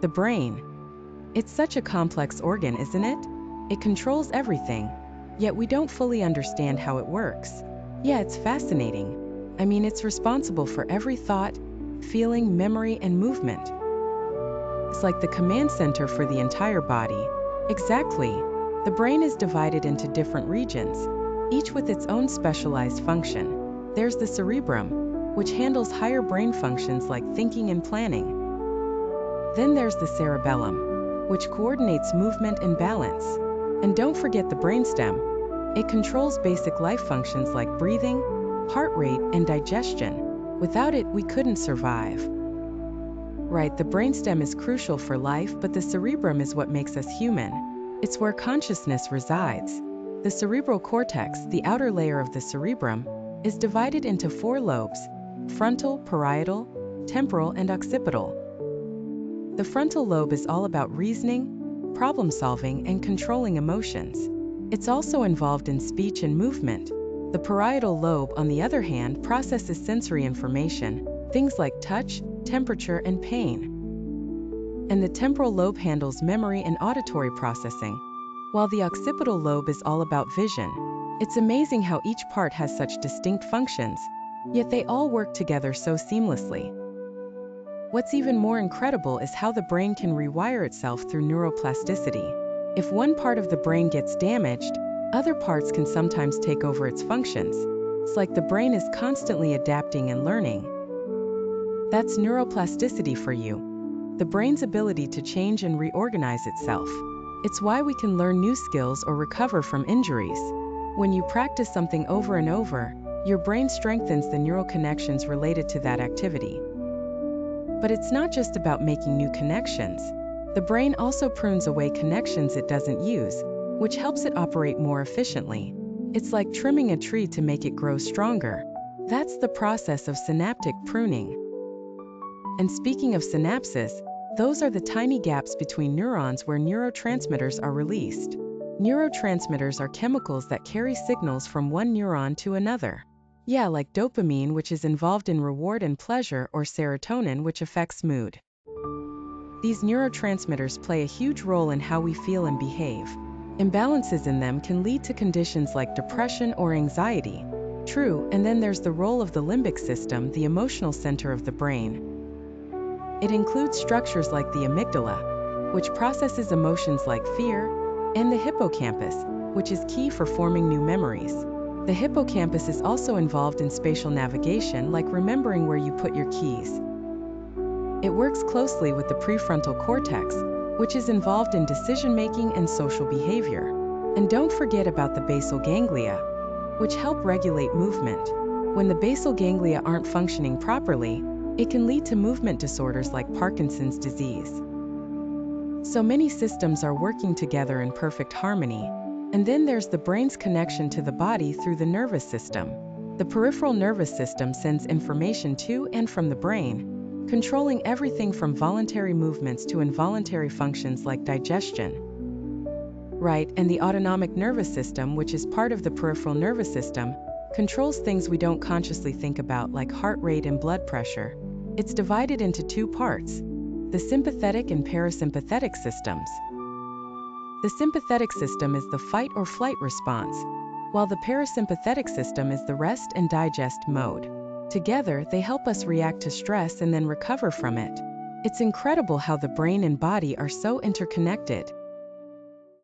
The brain. It's such a complex organ, isn't it? It controls everything, yet we don't fully understand how it works. Yeah, it's fascinating. I mean, it's responsible for every thought, feeling, memory, and movement. It's like the command center for the entire body. Exactly. The brain is divided into different regions, each with its own specialized function. There's the cerebrum, which handles higher brain functions like thinking and planning. Then there's the cerebellum, which coordinates movement and balance. And don't forget the brainstem. It controls basic life functions like breathing, heart rate, and digestion. Without it, we couldn't survive. Right, the brainstem is crucial for life, but the cerebrum is what makes us human. It's where consciousness resides. The cerebral cortex, the outer layer of the cerebrum, is divided into 4 lobes: frontal, parietal, temporal, and occipital. The frontal lobe is all about reasoning, problem solving, and controlling emotions. It's also involved in speech and movement. The parietal lobe, on the other hand, processes sensory information, things like touch, temperature, and pain. And the temporal lobe handles memory and auditory processing, while the occipital lobe is all about vision. It's amazing how each part has such distinct functions, yet they all work together so seamlessly. What's even more incredible is how the brain can rewire itself through neuroplasticity. If one part of the brain gets damaged, other parts can sometimes take over its functions. It's like the brain is constantly adapting and learning. That's neuroplasticity for you. The brain's ability to change and reorganize itself. It's why we can learn new skills or recover from injuries. When you practice something over and over, your brain strengthens the neural connections related to that activity. But it's not just about making new connections. The brain also prunes away connections it doesn't use, which helps it operate more efficiently. It's like trimming a tree to make it grow stronger. That's the process of synaptic pruning. And speaking of synapses, those are the tiny gaps between neurons where neurotransmitters are released. Neurotransmitters are chemicals that carry signals from one neuron to another. Yeah, like dopamine, which is involved in reward and pleasure, or serotonin, which affects mood. These neurotransmitters play a huge role in how we feel and behave. Imbalances in them can lead to conditions like depression or anxiety. True, and then there's the role of the limbic system, the emotional center of the brain. It includes structures like the amygdala, which processes emotions like fear, and the hippocampus, which is key for forming new memories. The hippocampus is also involved in spatial navigation, like remembering where you put your keys. It works closely with the prefrontal cortex, which is involved in decision-making and social behavior. And don't forget about the basal ganglia, which help regulate movement. When the basal ganglia aren't functioning properly, it can lead to movement disorders like Parkinson's disease. So many systems are working together in perfect harmony. And then there's the brain's connection to the body through the nervous system. The peripheral nervous system sends information to and from the brain, controlling everything from voluntary movements to involuntary functions like digestion. Right, and the autonomic nervous system, which is part of the peripheral nervous system, controls things we don't consciously think about, like heart rate and blood pressure. It's divided into 2 parts: the sympathetic and parasympathetic systems. The sympathetic system is the fight or flight response, while the parasympathetic system is the rest and digest mode. Together, they help us react to stress and then recover from it. It's incredible how the brain and body are so interconnected.